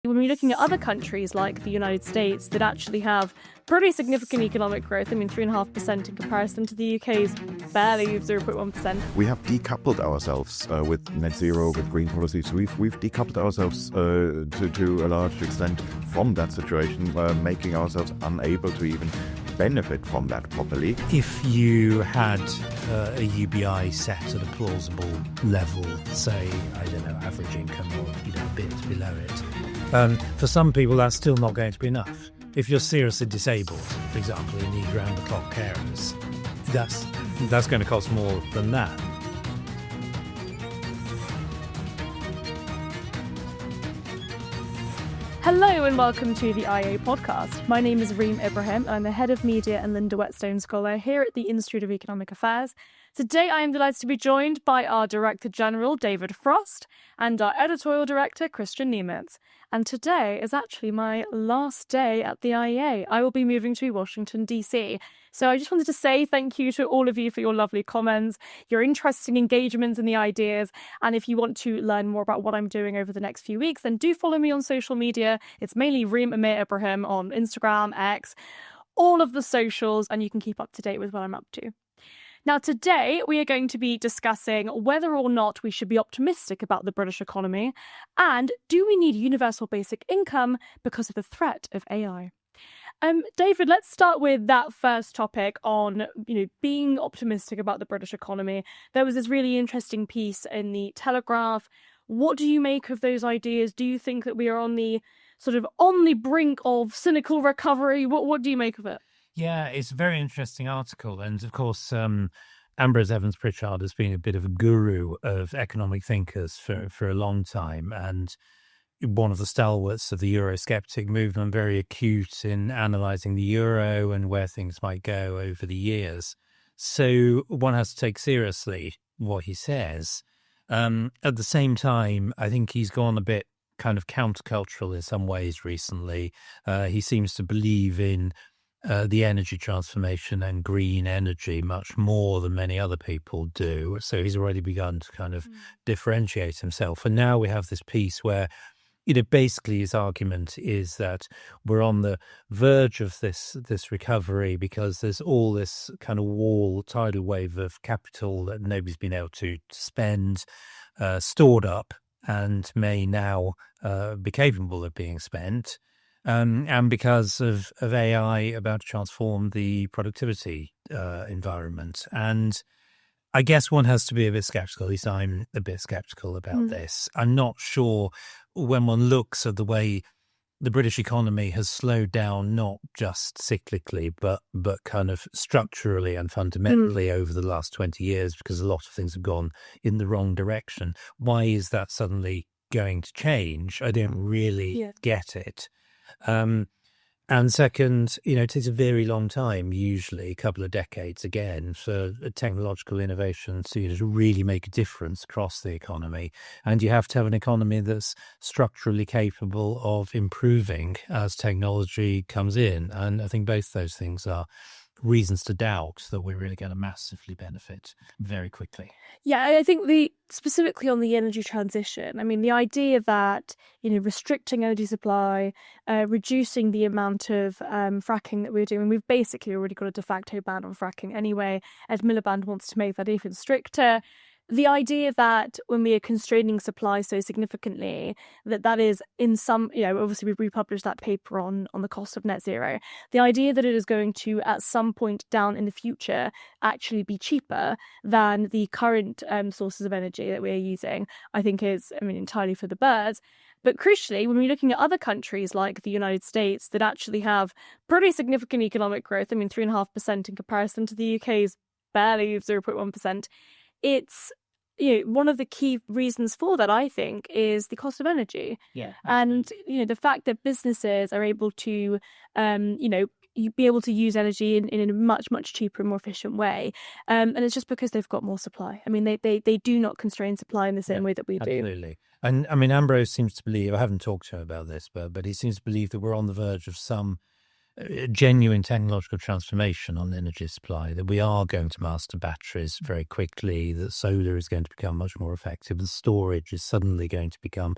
When we're looking at other countries like the United States that actually have pretty significant economic growth, 3.5% in comparison to the UK's barely 0.1%. We have decoupled ourselves with net zero, with green policies. We've decoupled ourselves to a large extent from that situation, making ourselves unable to even benefit from that properly. If you had a UBI set at a plausible level, say, I don't know, average income or a bit below it, for some people that's still not going to be enough. If you're seriously disabled, for example, you need round-the-clock carers, that's going to cost more than that. Hello and welcome to the IEA podcast. My name is Reem Ibrahim and I'm the Head of Media and Linda Whetstone Scholar here at the Institute of Economic Affairs. Today I am delighted to be joined by our Director General, David Frost, and our Editorial Director, Kristian Niemietz. And today is actually my last day at the IEA. I will be moving to Washington, D.C. So I just wanted to say thank you to all of you for your lovely comments, your interesting engagements and the ideas. And if you want to learn more about what I'm doing over the next few weeks, then do follow me on social media. It's mainly Reem Ibrahim on Instagram, X, all of the socials, and you can keep up to date with what I'm up to. Now, today we are going to be discussing whether or not we should be optimistic about the British economy, and do we need universal basic income because of the threat of AI? David, let's start with that first topic on, being optimistic about the British economy. There was this really interesting piece in the Telegraph. What do you make of those ideas? Do you think that we are on the brink of cynical recovery? What do you make of it? Yeah, it's a very interesting article. And of course, Ambrose Evans-Pritchard has been a bit of a guru of economic thinkers for a long time. And one of the stalwarts of the Eurosceptic movement, very acute in analysing the euro and where things might go over the years. So one has to take seriously what he says. At the same time, I think he's gone a bit kind of countercultural in some ways recently. He seems to believe in the energy transformation and green energy much more than many other people do. So he's already begun to kind of differentiate himself. And now we have this piece where, basically his argument is that we're on the verge of this recovery because there's all this kind of tidal wave of capital that nobody's been able to spend, stored up, and may now be capable of being spent. And because of AI about to transform the productivity environment. And I guess one has to be a bit skeptical, at least I'm a bit skeptical about this. I'm not sure when one looks at the way the British economy has slowed down, not just cyclically, but kind of structurally and fundamentally over the last 20 years, because a lot of things have gone in the wrong direction. Why is that suddenly going to change? I don't really get it. And second, it takes a very long time, usually a couple of decades again, for technological innovation to really make a difference across the economy. And you have to have an economy that's structurally capable of improving as technology comes in. And I think both those things are reasons to doubt that we're really going to massively benefit very quickly. Yeah, I think specifically on the energy transition, the idea that, restricting energy supply, reducing the amount of fracking that we're doing, we've basically already got a de facto ban on fracking anyway. Ed Miliband wants to make that even stricter. The idea that when we are constraining supply so significantly, that is in some, obviously we republished that paper on the cost of net zero. The idea that it is going to, at some point down in the future, actually be cheaper than the current sources of energy that we're using, I think is, entirely for the birds. But crucially, when we're looking at other countries like the United States that actually have pretty significant economic growth, 3.5% in comparison to the UK's barely 0.1%, it's one of the key reasons for that, I think, is the cost of energy. Yeah. And, the fact that businesses are able to, be able to use energy in a much, much cheaper and more efficient way. And it's just because they've got more supply. They do not constrain supply in the same way that we do. Absolutely. And Ambrose seems to believe, I haven't talked to him about this, but he seems to believe that we're on the verge of some genuine technological transformation on energy supply, that we are going to master batteries very quickly, that solar is going to become much more effective, and storage is suddenly going to become,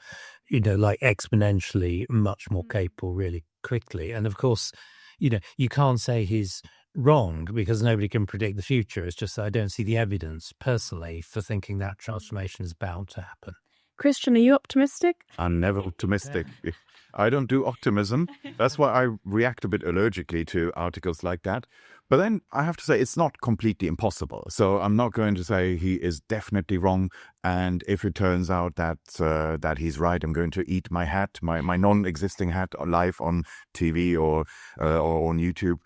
like exponentially much more capable really quickly. And of course, you can't say he's wrong because nobody can predict the future. It's just that I don't see the evidence personally for thinking that transformation is bound to happen. Kristian, are you optimistic? I'm never optimistic. I don't do optimism. That's why I react a bit allergically to articles like that. But then I have to say it's not completely impossible. So I'm not going to say he is definitely wrong. And if it turns out that he's right, I'm going to eat my hat, my non-existing hat, live on TV or on YouTube.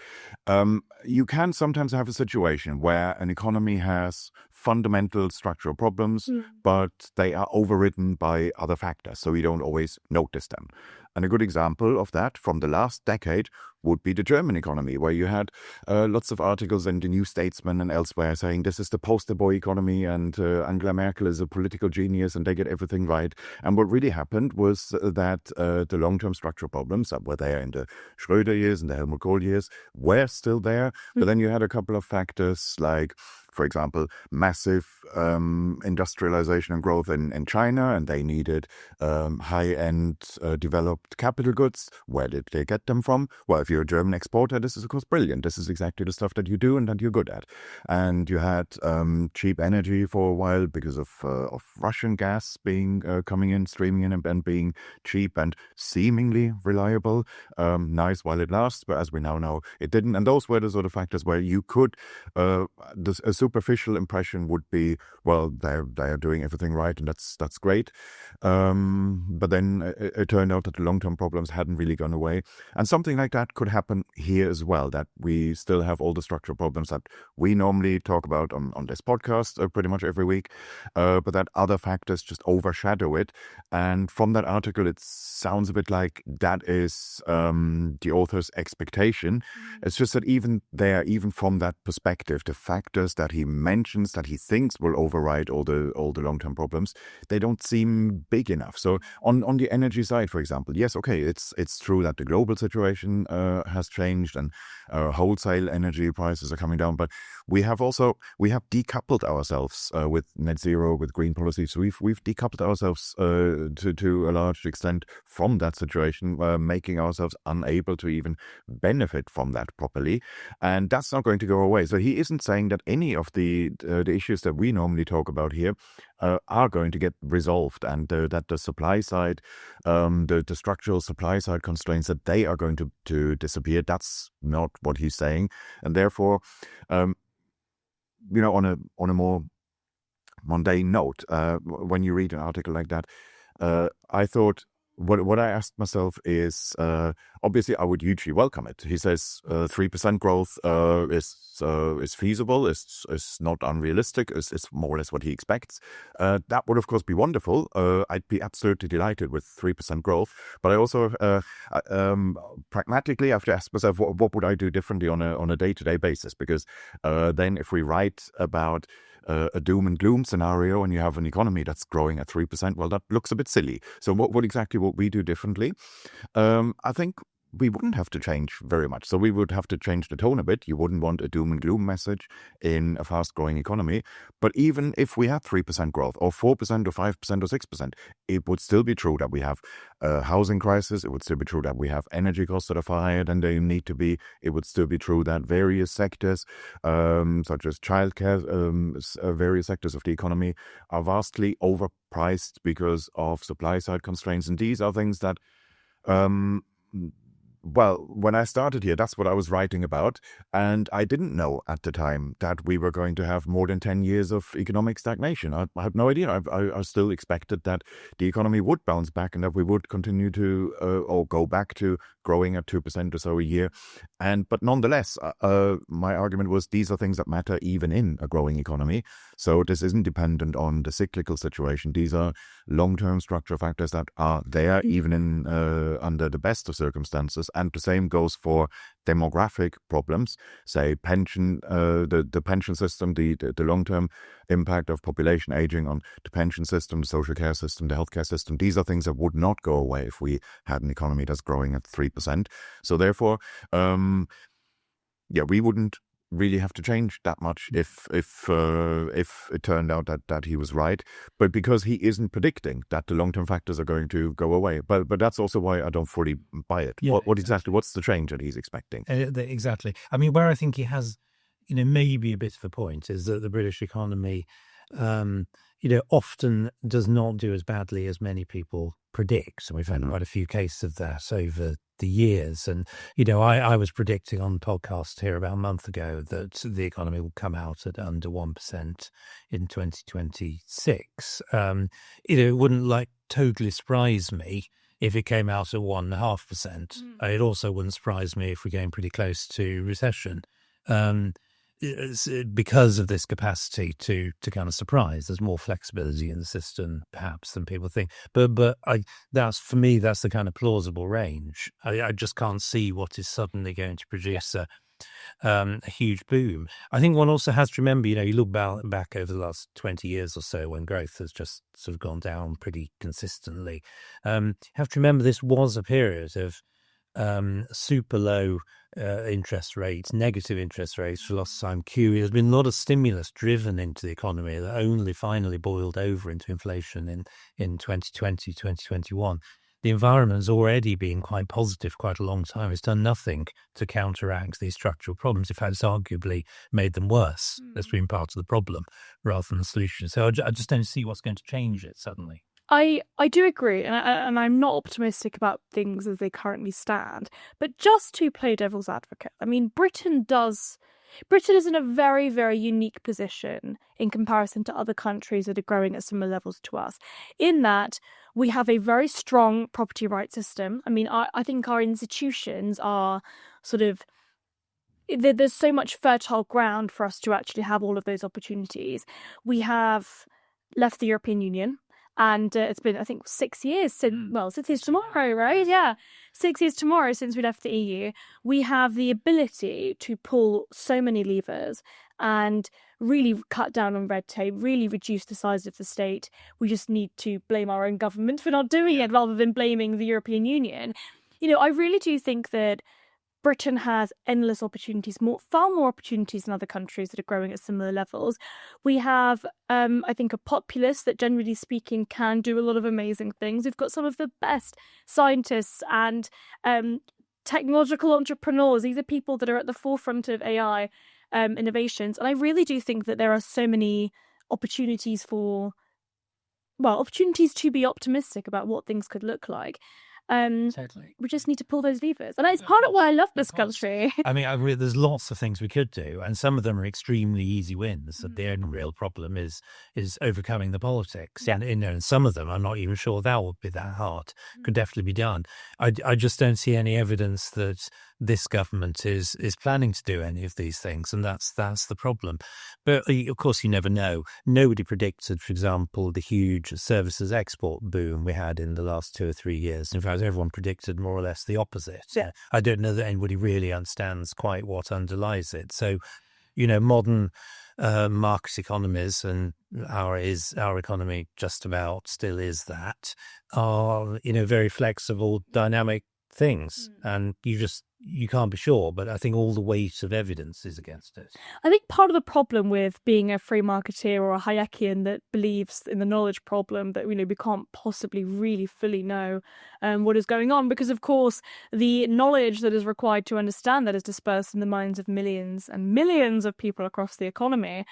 You can sometimes have a situation where an economy has fundamental structural problems, but they are overridden by other factors, so we don't always notice them. And a good example of that from the last decade would be the German economy, where you had lots of articles in the New Statesman and elsewhere saying this is the poster boy economy and Angela Merkel is a political genius and they get everything right. And what really happened was that the long-term structural problems that were there in the Schröder years and the Helmut Kohl years were still there. But then you had a couple of factors like, for example, massive industrialization and growth in China, and they needed high-end developed capital goods. Where did they get them from? Well, if you're a German exporter, this is, of course, brilliant. This is exactly the stuff that you do and that you're good at. And you had cheap energy for a while because of Russian gas being coming in, streaming in, and being cheap and seemingly reliable. Nice while it lasts, but as we now know, it didn't. And those were the sort of factors where you could, a superficial impression would be, well, they're doing everything right, and that's great. But then it turned out that the long-term problems hadn't really gone away. And something like that could happen here as well, that we still have all the structural problems that we normally talk about on this podcast pretty much every week, but that other factors just overshadow it. And from that article, it sounds a bit like that is the author's expectation. It's just that even from that perspective, the factors that he mentions that he thinks will override all the long-term problems, they don't seem big enough. So on the energy side, for example, yes, okay, it's true that the global situation has changed and wholesale energy prices are coming down, but we have decoupled ourselves with net zero, with green policies. So we've decoupled ourselves to a large extent from that situation, making ourselves unable to even benefit from that properly, and that's not going to go away. So he isn't saying that any of the issues that we normally talk about here are going to get resolved, and that the supply side, the structural supply side constraints, that they are going to disappear. That's not what he's saying, and therefore, on a more mundane note, when you read an article like that, I thought, what I asked myself is, obviously I would hugely welcome it. He says 3% growth is feasible, is not unrealistic, is more or less what he expects. That would of course be wonderful. I'd be absolutely delighted with 3% growth. But I also pragmatically have to ask myself, what would I do differently on a day-to-day basis? Because then if we write about a doom and gloom scenario and you have an economy that's growing at 3%, well, that looks a bit silly. So what exactly would we do differently? I think we wouldn't have to change very much. So we would have to change the tone a bit. You wouldn't want a doom and gloom message in a fast-growing economy. But even if we had 3% growth or 4% or 5% or 6%, it would still be true that we have a housing crisis. It would still be true that we have energy costs that are far higher than they need to be. It would still be true that various sectors, such as childcare, various sectors of the economy are vastly overpriced because of supply-side constraints. And these are things that... well, when I started here, that's what I was writing about. And I didn't know at the time that we were going to have more than 10 years of economic stagnation. I had no idea. I still expected that the economy would bounce back and that we would continue to, or go back to growing at 2% or so a year. But nonetheless, my argument was these are things that matter even in a growing economy. So this isn't dependent on the cyclical situation. These are long-term structural factors that are there even in under the best of circumstances. And the same goes for demographic problems, say pension, the pension system, the long-term impact of population aging on the pension system, the social care system, the healthcare system. These are things that would not go away if we had an economy that's growing at 3%. So therefore, we wouldn't really have to change that much if it turned out that he was right, but because he isn't predicting that the long-term factors are going to go away. But that's also why I don't fully buy it. Yeah, What's the change that he's expecting? Exactly. I mean, where I think he has, maybe a bit of a point is that the British economy, often does not do as badly as many people predict. And we've had quite a few cases of that over the years. And, I was predicting on the podcast here about a month ago that the economy will come out at under 1% in 2026. It wouldn't totally surprise me if it came out at 1.5%. It also wouldn't surprise me if we're getting pretty close to recession. Because of this capacity to kind of surprise. There's more flexibility in the system perhaps than people think, but that's, for me, that's the kind of plausible range. I just can't see what is suddenly going to produce a huge boom. I think one also has to remember, you look back over the last 20 years or so when growth has just sort of gone down pretty consistently. You have to remember this was a period of super low interest rates, negative interest rates for lots of time. There's been a lot of stimulus driven into the economy that only finally boiled over into inflation in 2020, 2021. The environment has already been quite positive quite a long time. It's done nothing to counteract these structural problems. In fact, it's arguably made them worse. That's been part of the problem rather than the solution. So I just don't see what's going to change it suddenly. I do agree, and I'm not optimistic about things as they currently stand. But just to play devil's advocate, I mean, Britain is in a very, very unique position in comparison to other countries that are growing at similar levels to us, in that we have a very strong property rights system. I mean, I think our institutions are sort of, there's so much fertile ground for us to actually have all of those opportunities. We have left the European Union. And it's been, I think, 6 years since, 6 years tomorrow, right? Yeah, 6 years tomorrow since we left the EU. We have the ability to pull so many levers and really cut down on red tape, really reduce the size of the state. We just need to blame our own government for not doing it rather than blaming the European Union. I really do think that Britain has endless opportunities, far more opportunities than other countries that are growing at similar levels. We have, I think, a populace that, generally speaking, can do a lot of amazing things. We've got some of the best scientists and technological entrepreneurs. These are people that are at the forefront of AI innovations. And I really do think that there are so many opportunities to be optimistic about what things could look like. Totally. We just need to pull those levers, and it's part of why I love this country. I mean, there's lots of things we could do, and some of them are extremely easy wins. The only real problem is overcoming the politics, and some of them I'm not even sure that would be that hard. Could definitely be done. I just don't see any evidence that this government is planning to do any of these things, and that's the problem. But of course, you never know. Nobody predicted, for example, the huge services export boom we had in the last 2 or 3 years. In fact, everyone predicted more or less the opposite. Yeah. I don't know that anybody really understands quite what underlies it. So, modern market economies, and our economy just about still is that, are very flexible, dynamic things, and you can't be sure, but I think all the weight of evidence is against it. I think part of the problem with being a free marketeer or a Hayekian that believes in the knowledge problem, that we can't possibly really fully know what is going on, because of course the knowledge that is required to understand that is dispersed in the minds of millions and millions of people across the economy,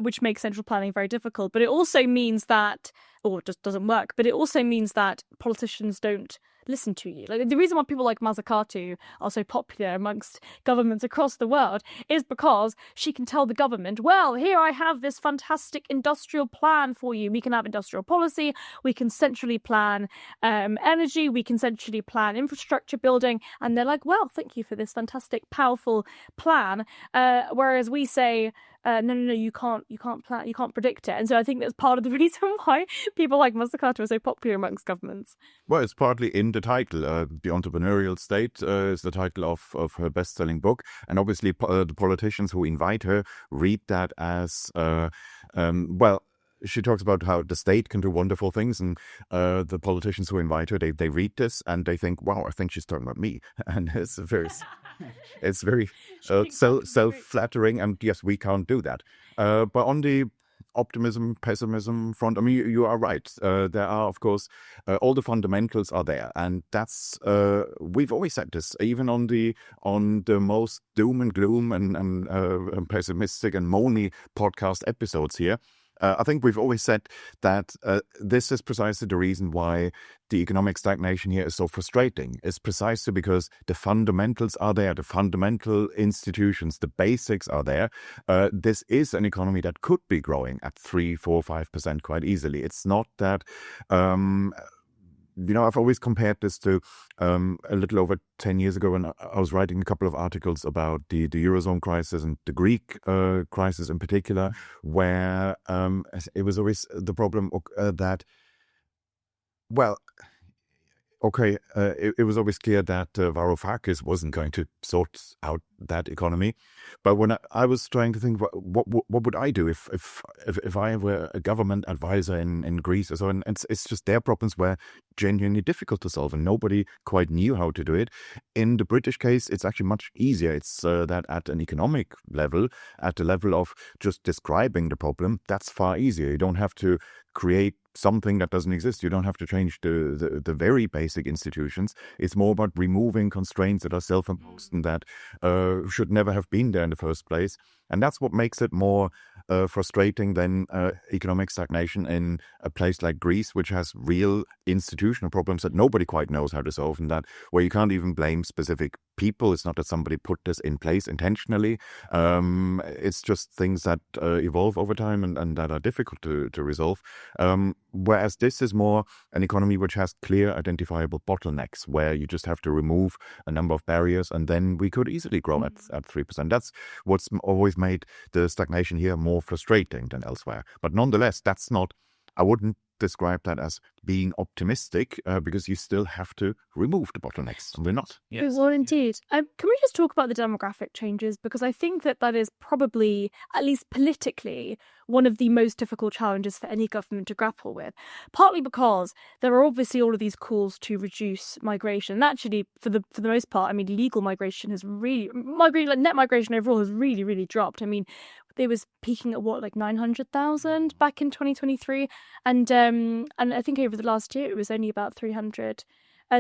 which makes central planning very difficult. But it also means that, or it just doesn't work, but it also means that politicians don't listen to you. Like, the reason why people like Mazzucato are so popular amongst governments across the world is because she can tell the government, well, here I have this fantastic industrial plan for you. We can have industrial policy, we can centrally plan energy, we can centrally plan infrastructure building, and they're like, well, thank you for this fantastic, powerful plan. Whereas we say, no, you can't plan, you can't predict it. And so I think that's part of the reason why people like Mazzucato are so popular amongst governments. Well, it's partly in the title. The Entrepreneurial State is the title of her best-selling book. And obviously the politicians who invite her read that as, well, she talks about how the state can do wonderful things, and the politicians who invite her, they read this and they think, wow, I think she's talking about me. And it's very self-flattering, and yes, we can't do that. But on the optimism, pessimism front, I mean, you are right. There are, of course, all the fundamentals are there, and that's we've always said this, even on the most doom and gloom and pessimistic and moany podcast episodes here. I think we've always said that this is precisely the reason why the economic stagnation here is so frustrating. It's precisely because the fundamentals are there, the fundamental institutions, the basics are there. This is an economy that could be growing at 3%, 4%, 5% quite easily. It's not that... I've always compared this to a little over 10 years ago when I was writing a couple of articles about the Eurozone crisis and the Greek crisis in particular, where it was always the problem that, well, okay, it was always clear that Varoufakis wasn't going to sort out that economy. But when I was trying to think, what would I do if I were a government advisor in Greece or so, and it's just their problems were genuinely difficult to solve, and nobody quite knew how to do it. In the British case, it's actually much easier. It's that at an economic level, at the level of just describing the problem, that's far easier. You don't have to create something that doesn't exist. You don't have to change the very basic institutions. It's more about removing constraints that are self-imposed and that should never have been there in the first place. And that's what makes it more frustrating than economic stagnation in a place like Greece, which has real institutional problems that nobody quite knows how to solve, and that where you can't even blame specific people. It's not that somebody put this in place intentionally. It's just things that evolve over time and that are difficult to resolve. Whereas this is more an economy which has clear identifiable bottlenecks, where you just have to remove a number of barriers, and then we could easily grow at 3%. That's what's always made the stagnation here more frustrating than elsewhere. But nonetheless, I wouldn't describe that as being optimistic, because you still have to remove the bottlenecks, and we're not. Yes. Well, indeed. Can we just talk about the demographic changes? Because I think that is probably, at least politically, one of the most difficult challenges for any government to grapple with. Partly because there are obviously all of these calls to reduce migration. And actually, for the most part, I mean, legal migration has really, net migration overall has really, really dropped. I mean, they was peaking at like 900,000 back in 2023, and I think over the last year it was only about 300.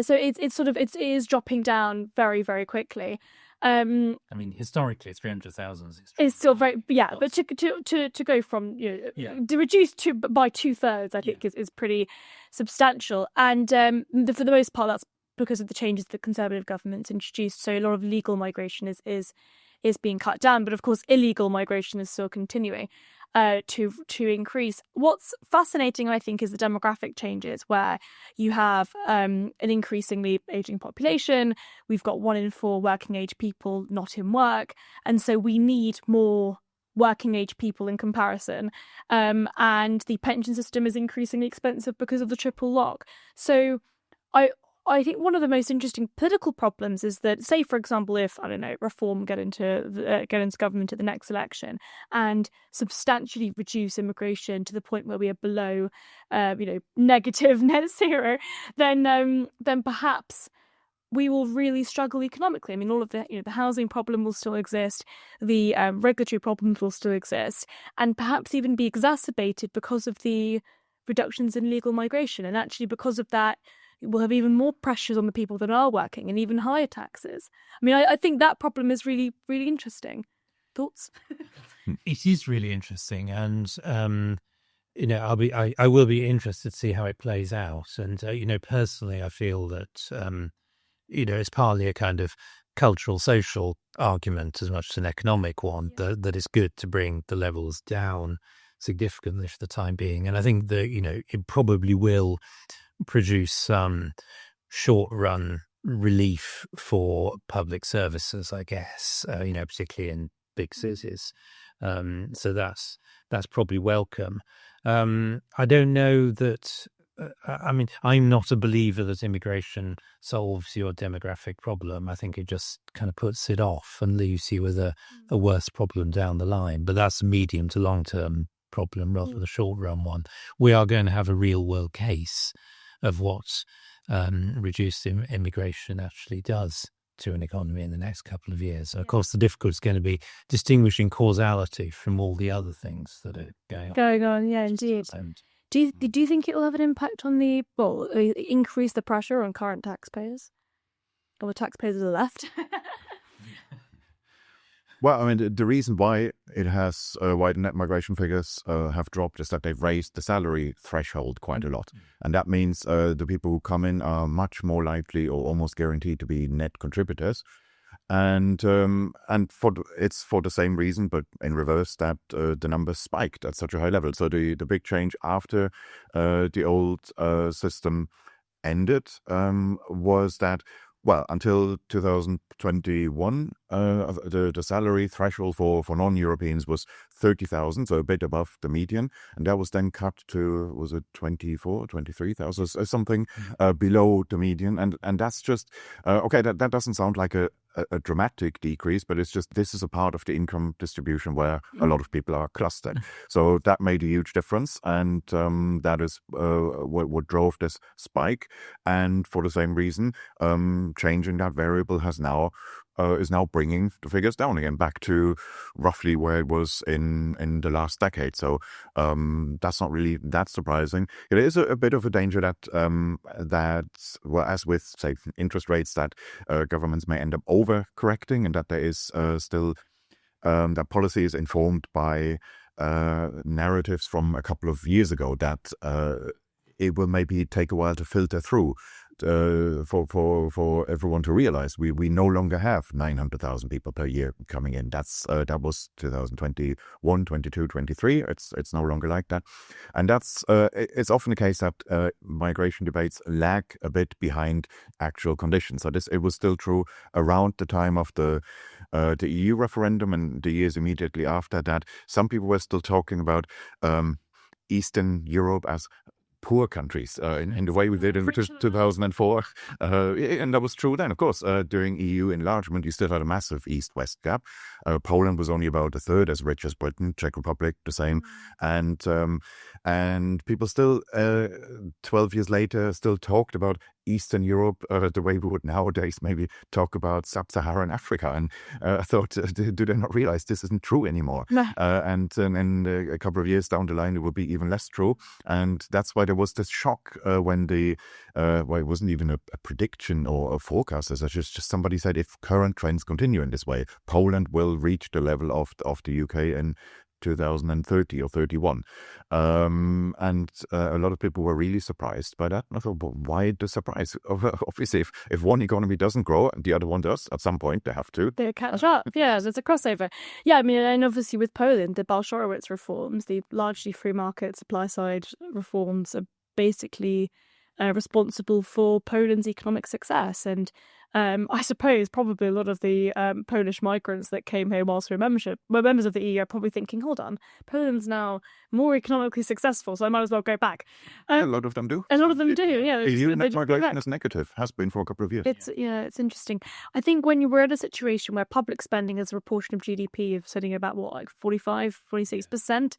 So it is dropping down very, very quickly. I mean, historically, 300,000 is still very, but to go from to reduce by 2/3, I think is pretty substantial, and for the most part that's because of the changes the Conservative government's introduced. So a lot of legal migration is being cut down, but of course illegal migration is still continuing to increase. What's fascinating, I think, is the demographic changes, where you have an increasingly aging population. We've got 1 in 4 working age people not in work, and so we need more working age people in comparison. And the pension system is increasingly expensive because of the triple lock. So I think one of the most interesting political problems is that, say, for example, if, I don't know, Reform get into government at the next election and substantially reduce immigration to the point where we are below, negative net zero, then perhaps we will really struggle economically. I mean, all of the housing problem will still exist, the regulatory problems will still exist, and perhaps even be exacerbated because of the reductions in legal migration. And actually, because of that, we'll have even more pressures on the people that are working and even higher taxes. I mean, I think that problem is really, really interesting. Thoughts? It is really interesting, and I will be interested to see how it plays out. And personally, I feel that it's partly a kind of cultural, social argument as much as an economic one, that is good to bring the levels down significantly for the time being. And I think that it probably will produce some short-run relief for public services, I guess, particularly in big cities. So that's probably welcome. I don't know that. I mean, I'm not a believer that immigration solves your demographic problem. I think it just kind of puts it off and leaves you with a worse problem down the line. But that's a medium to long term problem rather than a short run one. We are going to have a real world case of what reduced immigration actually does to an economy in the next couple of years. So, of course, the difficulty is going to be distinguishing causality from all the other things that are going on. Yeah, indeed. Do you think it will have an impact on increase the pressure on current taxpayers, or the taxpayers of the left? Well, I mean, the reason why it has, why the net migration figures have dropped is that they've raised the salary threshold quite a lot. And that means the people who come in are much more likely or almost guaranteed to be net contributors. And it's for the same reason, but in reverse, that the numbers spiked at such a high level. So the big change after the old system ended was that, well, until 2021, the salary threshold for non-Europeans was 30,000, so a bit above the median. And that was then cut to, was it 23,000, something below the median. And that's just, okay, that doesn't sound like a dramatic decrease, but it's just, this is a part of the income distribution where a lot of people are clustered. So that made a huge difference. And that is what drove this spike. And for the same reason, changing that variable is now bringing the figures down again, back to roughly where it was in the last decade. So that's not really that surprising. It is a bit of a danger that well, as with, say, interest rates, that governments may end up overcorrecting, and that there is still that policy is informed by narratives from a couple of years ago that it will maybe take a while to filter through for everyone to realize we no longer have 900,000 people per year coming in. That was 2021, 22, 23. It's no longer like that, and that's it's often the case that migration debates lag a bit behind actual conditions. So it was still true around the time of the EU referendum and the years immediately after that. Some people were still talking about Eastern Europe as poor countries in the way we did in 2004. And that was true then. Of course, during EU enlargement, you still had a massive East-West gap. Poland was only about a third as rich as Britain, Czech Republic, the same. And people still, 12 years later, still talked about Eastern Europe the way we would nowadays maybe talk about Sub-Saharan Africa. And I thought, do they not realize this isn't true anymore? No. And a couple of years down the line, it will be even less true. And that's why there was this shock when it wasn't even a prediction or a forecast. It's just somebody said, if current trends continue in this way, Poland will reach the level of the UK in 2030 or 31. And a lot of people were really surprised by that. I thought, well, why the surprise? Obviously, if one economy doesn't grow and the other one does, at some point they have to. They catch up. Yeah, there's a crossover. Yeah, I mean, and obviously with Poland, the Bolshevik reforms, the largely free market supply side reforms, are basically responsible for Poland's economic success. And I suppose probably a lot of the Polish migrants that came here whilst we were members of the EU are probably thinking, hold on, Poland's now more economically successful, so I might as well go back. A lot of them do. A lot of them do, yeah. EU net migration is negative, has been for a couple of years. It's interesting. I think when we're in a situation where public spending as a proportion of GDP is sitting about, 45, 46%,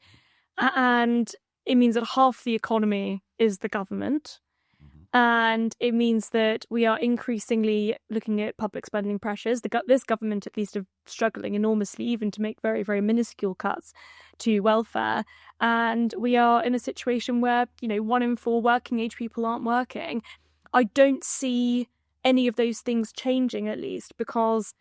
and it means that half the economy is the government. And it means that we are increasingly looking at public spending pressures. This government, at least, are struggling enormously, even to make very, very minuscule cuts to welfare. And we are in a situation where, 1 in 4 working age people aren't working. I don't see any of those things changing, at least, because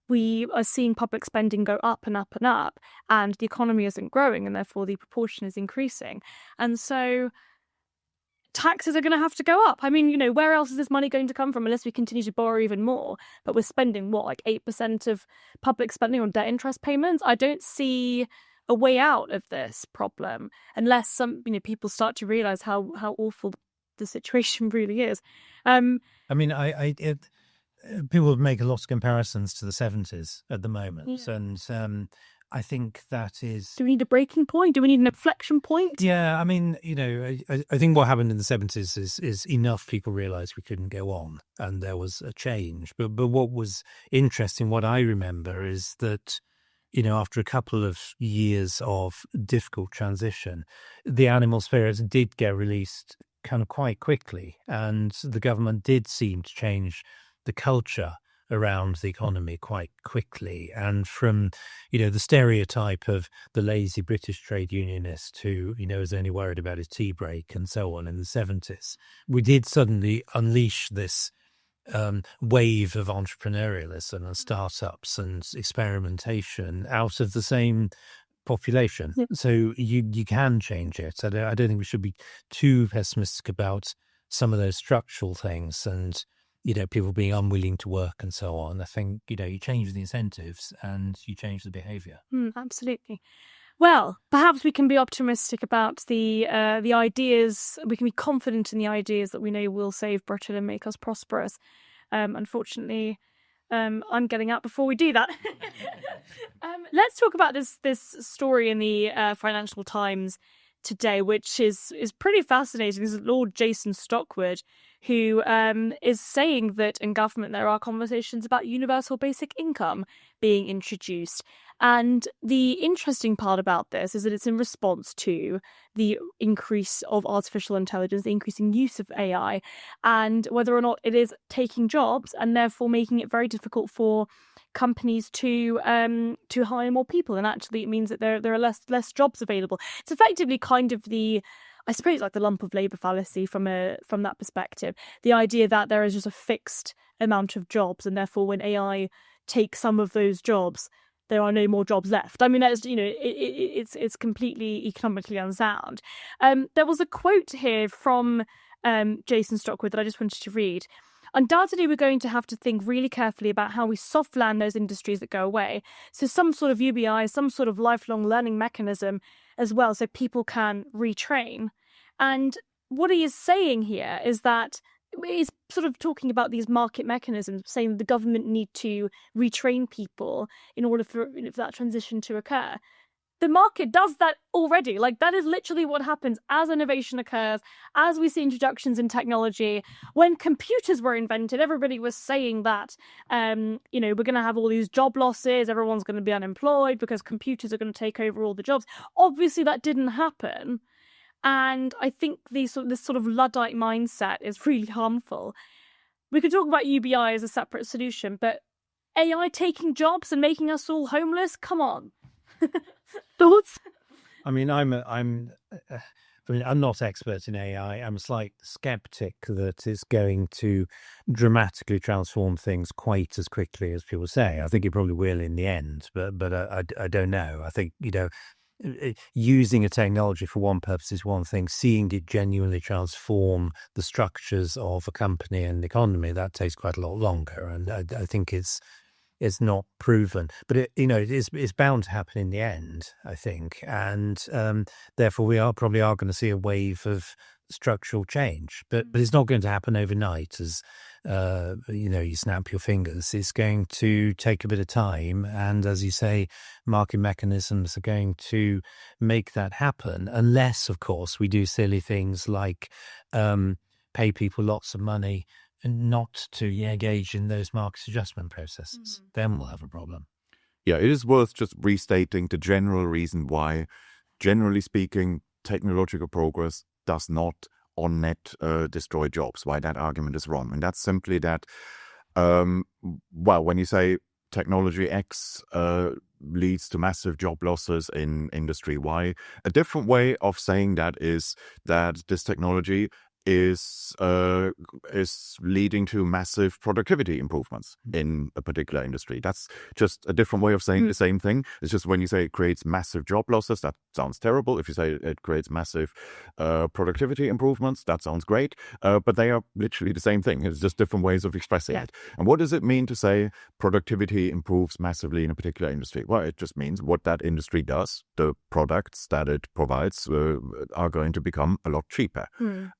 we are seeing public spending go up and up and up, and the economy isn't growing, and therefore the proportion is increasing. And so taxes are going to have to go up. I mean, where else is this money going to come from unless we continue to borrow even more? But we're spending, 8% of public spending on debt interest payments? I don't see a way out of this problem unless some, people start to realise how awful the situation really is. I mean, people make a lot of comparisons to the 70s at the moment. Yeah. And I think that is... Do we need a breaking point? Do we need an inflection point? Yeah, I mean, I think what happened in the 70s is enough people realised we couldn't go on, and there was a change. But what was interesting, what I remember, is that, after a couple of years of difficult transition, the animal spirits did get released kind of quite quickly, and the government did seem to change the culture around the economy quite quickly. And from, the stereotype of the lazy British trade unionist who, is only worried about his tea break and so on in the 70s, we did suddenly unleash this wave of entrepreneurialism and startups and experimentation out of the same population. Yeah. So you can change it. I don't think we should be too pessimistic about some of those structural things and, people being unwilling to work and so on. I think, you change the incentives and you change the behaviour. Absolutely. Well, perhaps we can be optimistic about the ideas. We can be confident in the ideas that we know will save Britain and make us prosperous. Unfortunately, I'm getting out before we do that. Let's talk about this story in the Financial Times today, which is pretty fascinating. This is Lord Jason Stockwood, who is saying that in government there are conversations about universal basic income being introduced. And the interesting part about this is that it's in response to the increase of artificial intelligence, the increasing use of AI, and whether or not it is taking jobs and therefore making it very difficult for companies to hire more people. And actually it means that there are less jobs available. It's effectively kind of I suppose like the lump of labour fallacy from that perspective. The idea that there is just a fixed amount of jobs, and therefore when AI takes some of those jobs, there are no more jobs left. I mean, that's, it's completely economically unsound. There was a quote here from Jason Stockwood that I just wanted to read. Undoubtedly, we're going to have to think really carefully about how we soft land those industries that go away. So some sort of UBI, some sort of lifelong learning mechanism as well, so people can retrain. And what he is saying here is that he's sort of talking about these market mechanisms, saying the government need to retrain people in order for that transition to occur. The market does that already. Like, that is literally what happens as innovation occurs, as we see introductions in technology. When computers were invented, everybody was saying that, we're going to have all these job losses, everyone's going to be unemployed because computers are going to take over all the jobs. Obviously, that didn't happen. And I think this sort of Luddite mindset is really harmful. We could talk about UBI as a separate solution, but AI taking jobs and making us all homeless? Come on. Thoughts? I mean, I'm not expert in AI. I'm a slight skeptic that it's going to dramatically transform things quite as quickly as people say. I think it probably will in the end, but I don't know. I think, using a technology for one purpose is one thing. Seeing it genuinely transform the structures of a company and economy, that takes quite a lot longer. And I think it's not proven, but it's bound to happen in the end, I think, and therefore we probably are going to see a wave of structural change, but it's not going to happen overnight. As you snap your fingers. It's going to take a bit of time, and as you say, market mechanisms are going to make that happen, unless, of course, we do silly things like pay people lots of money and not to engage in those market adjustment processes. Then we'll have a problem. Yeah, it is worth just restating the general reason why, generally speaking, technological progress does not on net destroy jobs, why that argument is wrong. And that's simply that, when you say technology X leads to massive job losses in industry Y, a different way of saying that is that this technology is leading to massive productivity improvements in a particular industry. That's just a different way of saying the same thing. It's just when you say it creates massive job losses, that sounds terrible. If you say it creates massive productivity improvements, that sounds great. But they are literally the same thing. It's just different ways of expressing it. And what does it mean to say productivity improves massively in a particular industry? Well, it just means what that industry does, the products that it provides are going to become a lot cheaper.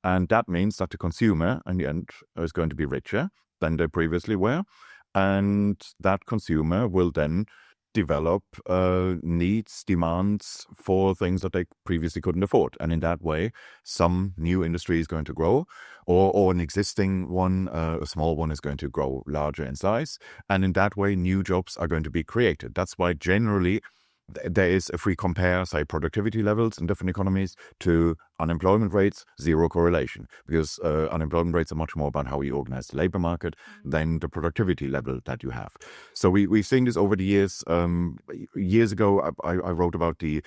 And that means that the consumer, in the end, is going to be richer than they previously were. And that consumer will then develop needs, demands for things that they previously couldn't afford. And in that way, some new industry is going to grow, or an existing one, a small one, is going to grow larger in size. And in that way, new jobs are going to be created. That's why generally there is, if we compare, say, productivity levels in different economies to unemployment rates, zero correlation, because unemployment rates are much more about how we organize the labor market than the productivity level that you have. So we've seen this over the years. Years ago, I wrote about the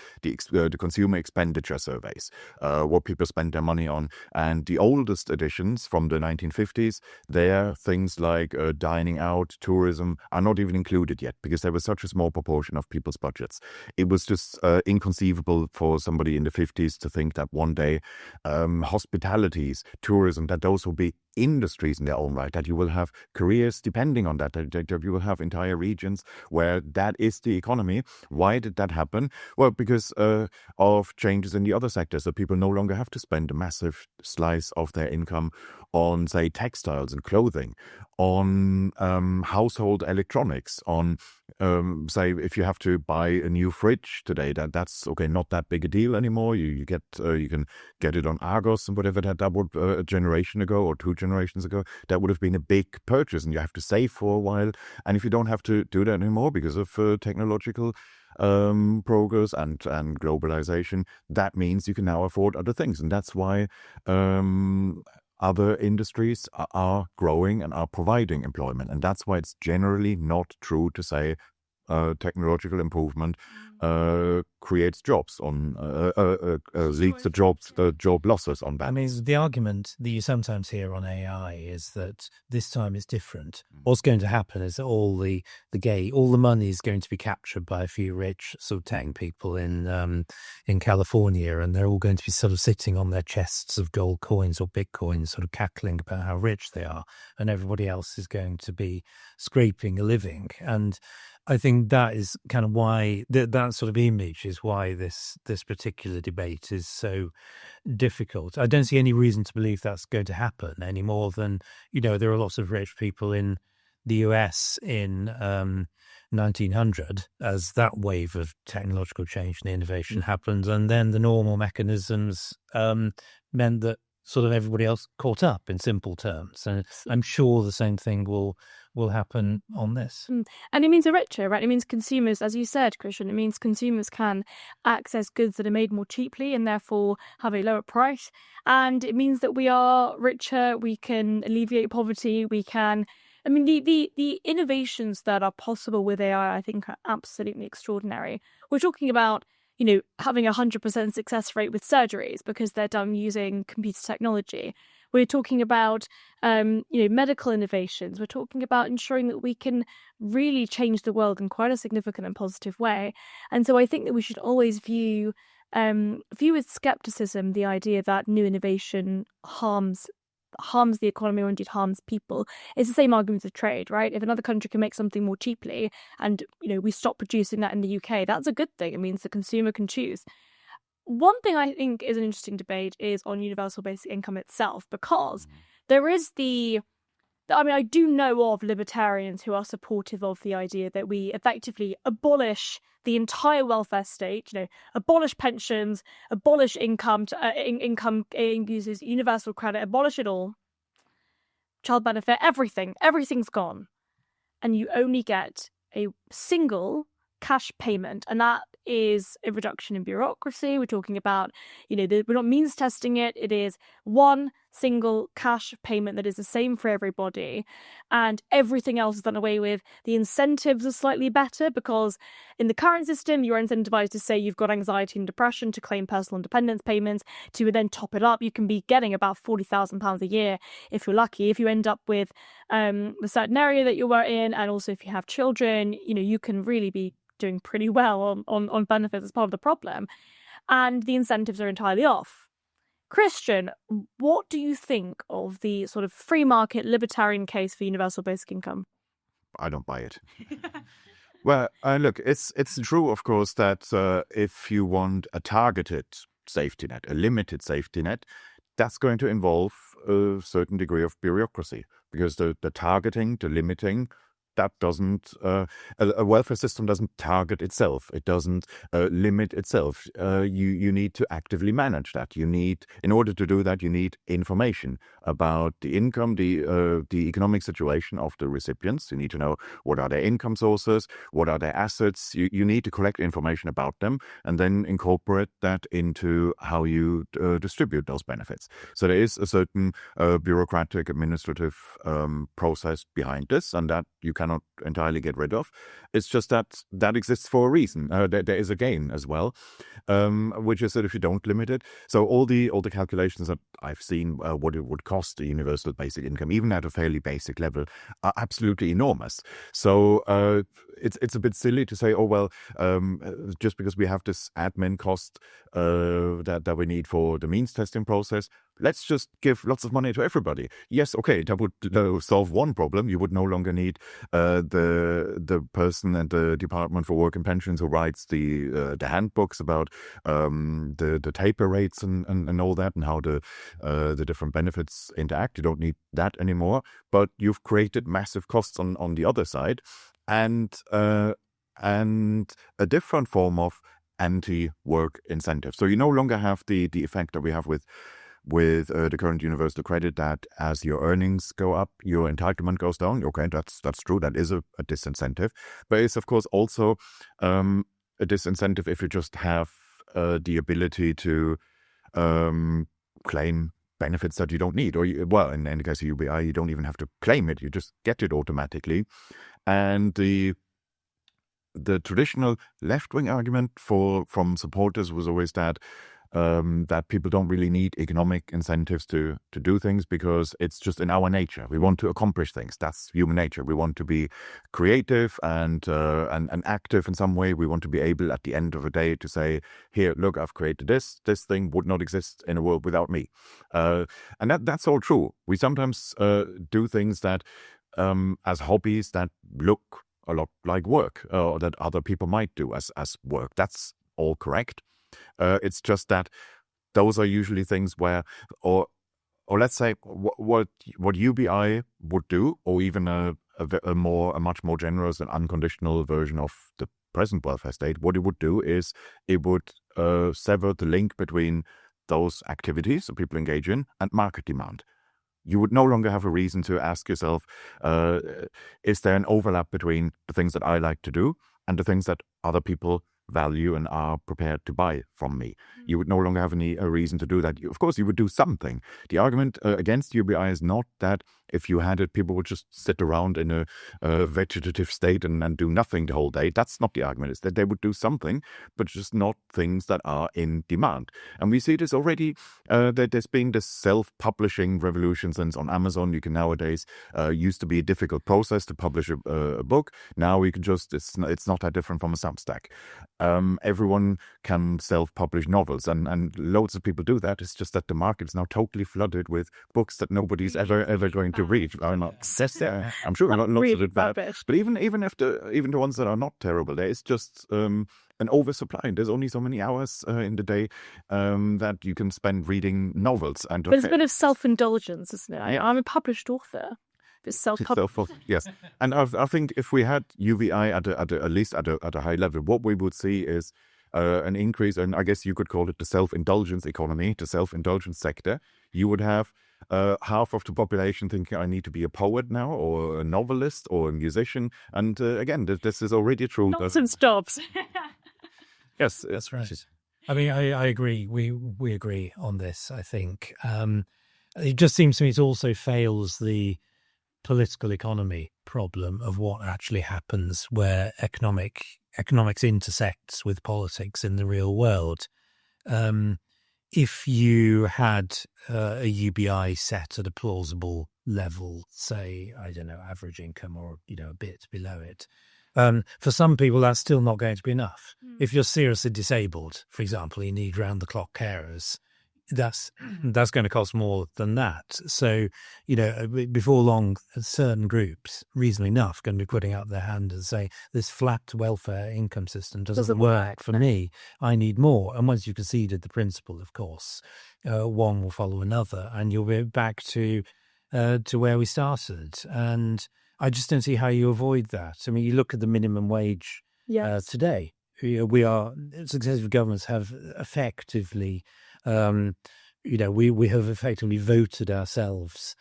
consumer expenditure surveys, what people spend their money on. And the oldest editions from the 1950s, there, things like dining out, tourism are not even included yet, because there was such a small proportion of people's budgets. It was just inconceivable for somebody in the 50s to think that one day hospitalities, tourism, that those will be industries in their own right, that you will have careers depending on that you will have entire regions where that is the economy. Why did that happen? Well, because of changes in the other sectors. So people no longer have to spend a massive slice of their income on, say, textiles and clothing, on household electronics, on say, if you have to buy a new fridge today, that's okay, not that big a deal anymore. You can get it on Argos and whatever. That would a generation ago or 2 generations ago, that would have been a big purchase, and you have to save for a while. And if you don't have to do that anymore because of technological progress and globalization, that means you can now afford other things, and that's why other industries are growing and are providing employment. And that's why it's generally not true to say technological improvement creates jobs leads to job losses on that. I mean, the argument that you sometimes hear on AI is that this time is different. What's going to happen is that all the money is going to be captured by a few rich sort of tech people in California, and they're all going to be sort of sitting on their chests of gold coins or Bitcoins, sort of cackling about how rich they are, and everybody else is going to be scraping a living. And I think that is kind of why that sort of image is why this particular debate is so difficult. I don't see any reason to believe that's going to happen any more than, there are lots of rich people in the US in 1900 as that wave of technological change and innovation happened, and then the normal mechanisms meant that sort of everybody else caught up, in simple terms. And I'm sure the same thing will happen on this. And it means a richer, right? It means consumers, as you said, Kristian, it means consumers can access goods that are made more cheaply and therefore have a lower price. And it means that we are richer, we can alleviate poverty, the innovations that are possible with AI, I think, are absolutely extraordinary. We're talking about having a 100% success rate with surgeries because they're done using computer technology. We're talking about, medical innovations. We're talking about ensuring that we can really change the world in quite a significant and positive way. And so I think that we should always view with skepticism the idea that new innovation harms the economy or indeed harms people. It's the same argument of trade, right? If another country can make something more cheaply and we stop producing that in the UK, that's a good thing. It means the consumer can choose. One thing I think is an interesting debate is on universal basic income itself, because there is I do know of libertarians who are supportive of the idea that we effectively abolish the entire welfare state, abolish pensions, abolish income uses, universal credit, abolish it all, child benefit, everything's gone. And you only get a single cash payment, and that is a reduction in bureaucracy. We're talking about, we're not means testing it. It is one single cash payment that is the same for everybody, and everything else is done away with. The incentives are slightly better because in the current system, you're incentivized to say you've got anxiety and depression to claim personal independence payments. To then top it up, you can be getting about £40,000 a year if you're lucky. If you end up with the certain area that you were in, and also if you have children, you can really be doing pretty well on benefits as part of the problem, and the incentives are entirely off. Kristian, what do you think of the sort of free market libertarian case for universal basic income? I don't buy it. Well, look, it's true, of course, that if you want a targeted safety net, a limited safety net, that's going to involve a certain degree of bureaucracy, because the targeting, the limiting that doesn't, a welfare system doesn't target itself. It doesn't limit itself. You need to actively manage that. In order to do that, you need information about the income, the economic situation of the recipients. You need to know what are their income sources, what are their assets. You need to collect information about them and then incorporate that into how you distribute those benefits. So there is a certain bureaucratic administrative process behind this, and that you cannot entirely get rid of. It's just that exists for a reason. There is a gain as well, which is that if you don't limit it. So all the calculations that I've seen, what it would cost the universal basic income, even at a fairly basic level, are absolutely enormous. So it's a bit silly to say, oh well, just because we have this admin cost that we need for the means testing process, let's just give lots of money to everybody. Yes, okay, that would solve one problem. You would no longer need the person at the Department for Work and Pensions who writes the handbooks about the taper rates and all that, and how the different benefits interact. You don't need that anymore. But you've created massive costs on the other side, and a different form of anti-work incentive. So you no longer have the effect that we have with the current universal credit, that as your earnings go up, your entitlement goes down. Okay, that's true. That is a disincentive. But it's, of course, also a disincentive if you just have the ability to claim benefits that you don't need. Or, in the case of UBI, you don't even have to claim it. You just get it automatically. And the traditional left-wing argument from supporters was always that people don't really need economic incentives to do things because it's just in our nature. We want to accomplish things. That's human nature. We want to be creative and active in some way. We want to be able at the end of a day to say, here, look, I've created this. This thing would not exist in a world without me. And that's all true. We sometimes do things that as hobbies that look a lot like work, or that other people might do as work. That's all correct. It's just that those are usually things where, or let's say what UBI would do, or even a much more generous and unconditional version of the present welfare state. What it would do is it would sever the link between those activities that people engage in and market demand. You would no longer have a reason to ask yourself, is there an overlap between the things that I like to do and the things that other people value and are prepared to buy from me? You would no longer have a reason to do that. Of course, you would do something. The argument against UBI is not that if you had it, people would just sit around in a vegetative state and do nothing the whole day. That's not the argument. It's that they would do something, but just not things that are in demand. And we see this already, that there's been this self-publishing revolution since on Amazon. You can nowadays, used to be a difficult process to publish a book. Now we can just, it's not that different from a Substack. Everyone can self-publish novels, and loads of people do that. It's just that the market is now totally flooded with books that nobody's ever going to read. I'm not. I'm sure lots of it bad, but even if the ones that are not terrible, there is just an oversupply. There's only so many hours in the day that you can spend reading novels. And but it's a bit of self-indulgence, isn't it? I'm a published author. Yes, and I think if we had UBI at least at a high level, what we would see is an increase, and I guess you could call it the self-indulgence economy, the self-indulgence sector. You would have half of the population thinking, I need to be a poet now, or a novelist, or a musician. And again, this is already true. Nonsense jobs. Yes, that's right. I mean, I agree. We agree on this, I think. It just seems to me it also fails the political economy problem of what actually happens where economics intersects with politics in the real world. If you had a UBI set at a plausible level, say, I don't know, average income or, a bit below it, for some people that's still not going to be enough. If you're seriously disabled, for example, you need round-the-clock carers, that's going to cost more than that. So, before long, certain groups, reasonably enough, going to be putting out their hand and say, this flat welfare income system doesn't work for me. I need more. And once you've conceded the principle, of course, one will follow another, and you'll be back to where we started. And I just don't see how you avoid that. I mean, you look at the minimum wage today. Successive governments have effectively, we have effectively voted ourselves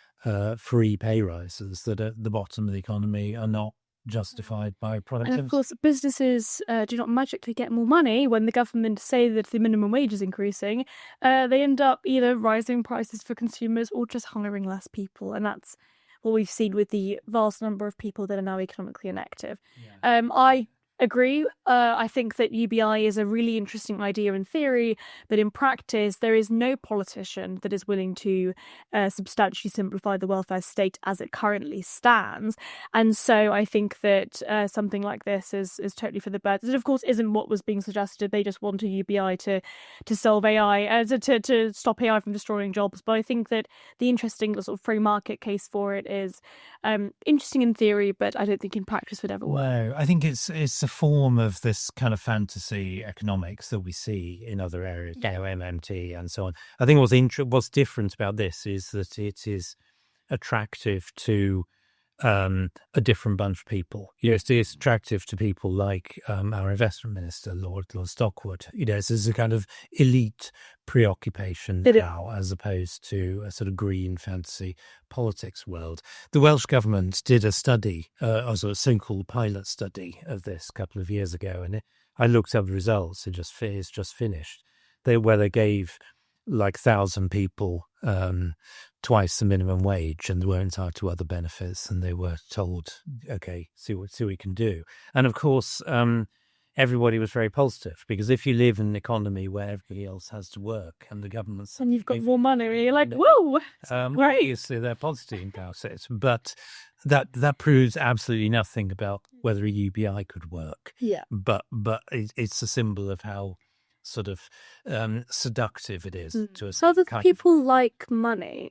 free pay rises that at the bottom of the economy are not justified by productivity. And of course, businesses do not magically get more money when the government say that the minimum wage is increasing. They end up either rising prices for consumers or just hiring less people. And that's what we've seen with the vast number of people that are now economically inactive. I agree. I think that UBI is a really interesting idea in theory, but in practice, there is no politician that is willing to substantially simplify the welfare state as it currently stands. And so I think that something like this is totally for the birds. It, of course, isn't what was being suggested. They just want a UBI to solve AI, to stop AI from destroying jobs. But I think that the interesting sort of free market case for it is interesting in theory, but I don't think in practice would ever work. No, I think it's a form of this kind of fantasy economics that we see in other areas, MMT and so on. I think what's different about this is that it is attractive to a different bunch of people. It's attractive to people like our investment minister, Lord Stockwood. This is a kind of elite preoccupation now, as opposed to a sort of green fantasy politics world. The Welsh government did a study, a single pilot study of this a couple of years ago, and I looked up the results. It's just finished. Where they gave like 1,000 people twice the minimum wage, and they were entitled to other benefits, and they were told, okay, see what we can do. And of course, everybody was very positive, because if you live in an economy where everybody else has to work and the government's... And you've got more money, you're like, whoa! Right. Obviously, they're positive about it, but that proves absolutely nothing about whether a UBI could work. Yeah. But it's a symbol of how sort of seductive it is to us. So that people like money,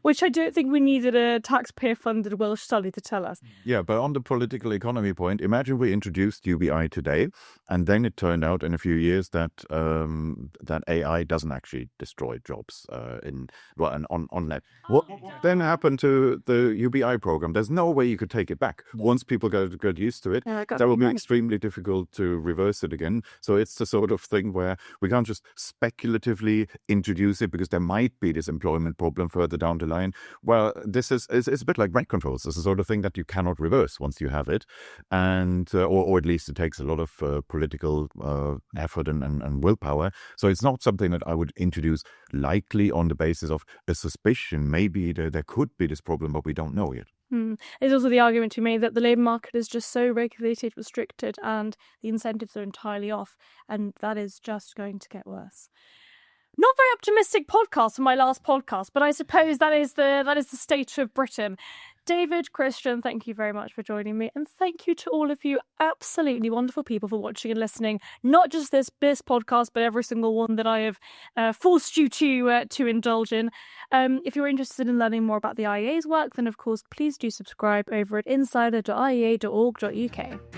which I don't think we needed a taxpayer-funded Welsh study to tell us. Yeah, but on the political economy point, imagine we introduced UBI today, and then it turned out in a few years that that AI doesn't actually destroy jobs on that. What then happened to the UBI program? There's no way you could take it back. Once people get used to it, that will be extremely difficult to reverse it again. So it's the sort of thing where we can't just speculatively introduce it because there might be this employment problem further down the line. Well, this is a bit like rent controls. It's the sort of thing that you cannot reverse once you have it, and or at least it takes a lot of political effort and willpower. So it's not something that I would introduce lightly on the basis of a suspicion. Maybe there could be this problem, but we don't know yet. There's also the argument to be made that the labour market is just so regulated, restricted, and the incentives are entirely off, and that is just going to get worse. Not very optimistic podcast for my last podcast, but I suppose that is the state of Britain. David, Kristian, thank you very much for joining me, and thank you to all of you absolutely wonderful people for watching and listening. Not just this podcast, but every single one that I have forced you to indulge in. If you're interested in learning more about the IEA's work, then of course please do subscribe over at insider.iea.org.uk.